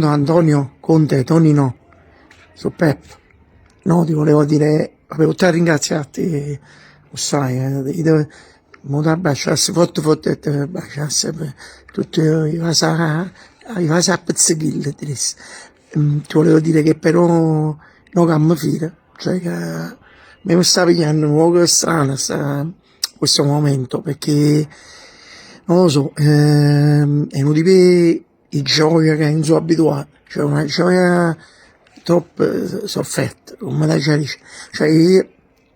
Antonio Conte, Toni no, su Pep. No, ti volevo dire, avevo te a ringraziarti, lo sai, mo da baciarsi, forte, e te baciarsi per tutti i vasi a pezzettini, ti volevo dire che però, no che mi fida, cioè che mi sta pigliando un po' strano questo momento, perché, non lo so, è uno di quei gioia che non sono abituato, cioè una gioia troppo sofferta, come la dice. Cioè io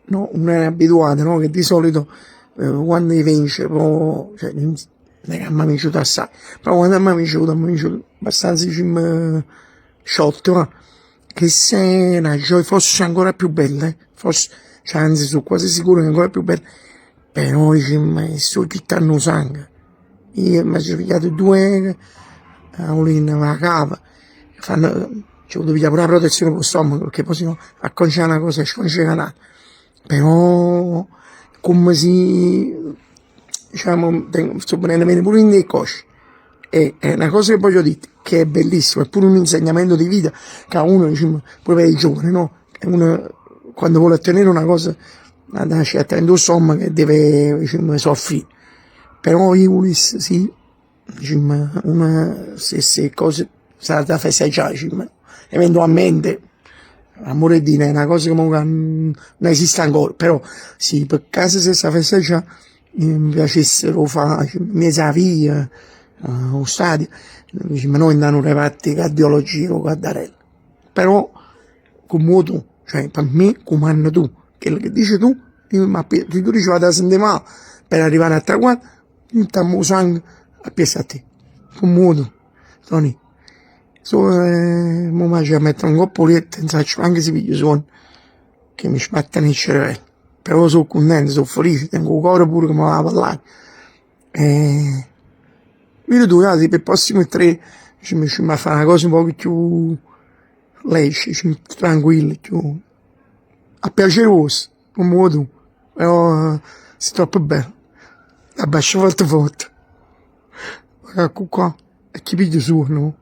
no, non ero abituato, no? Che di solito quando vince, cioè, non è che mi è piaciuto assai, però quando mi è piaciuto abbastanza sciolto, no? Che se una gioia fosse ancora più bella, fosse, cioè, anzi sono quasi sicuro che è ancora più bella, però mi sto chittando sangue. Io mi sono pigliato due in la cava, ci ho dovuto pigliare pure la protezione per lo stomaco, perché poi sennò acconcia una cosa e sconcia un'altra. Però, come si, diciamo, sto prendendo bene pure in dei cosci. E è una cosa che voglio dire, che è bellissima, è pure un insegnamento di vita, che a uno, diciamo, pure per i giovani, no? Che uno, quando vuole ottenere una cosa, ha una certa insomma, che deve, diciamo, soffrire. Però io volessi, sì, diciamo, se cose, sarà da festeggiare, diciamo, eventualmente, amore di è una cosa che non esiste ancora, però sì, per caso se sta festeggiare, mi piacessero fare, mezza via, o stadio, ma noi andiamo a reparti cardiologia o cardarella. Però, come tu, cioè per me, come hanno tu, quello che dici tu, se tu dici vado a sentire male per arrivare a traguardo, mettiamo il sangue a piazza a te. Come tu, Tony. Mo mi ci mettere un coppo lì e anche se piglio suono che mi sbattono il cervello. Però sono contento, sono felice, tengo il cuore pure che mi va a parlare. Vedi tu, per il prossimo 3 ci a fare una cosa un po' più lecce, tranquilla, più a piacere vostro, come tu. Però sei troppo bello. Abbascia forte. Ecco qua, e chi piglia su, no?